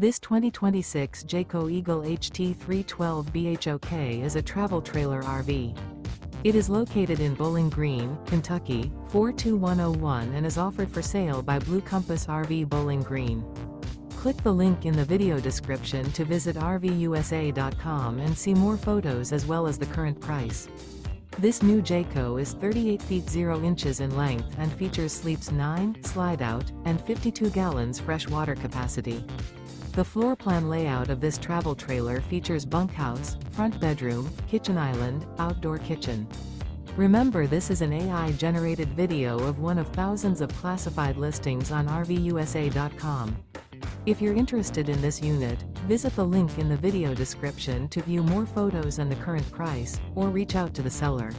This 2026 Jayco Eagle HT 312 BHOK is a travel trailer RV. It is located in Bowling Green, Kentucky, 42101 and is offered for sale by Blue Compass RV Bowling Green. Click the link in the video description to visit RVUSA.com and see more photos as well as the current price. This new Jayco is 38 feet 0 inches in length and features sleeps 9, slide-out, and 52 gallons fresh water capacity. The floor plan layout of this travel trailer features bunkhouse, front bedroom, kitchen island, outdoor kitchen. Remember, this is an AI-generated video of one of thousands of classified listings on RVUSA.com. If you're interested in this unit, visit the link in the video description to view more photos and the current price, or reach out to the seller.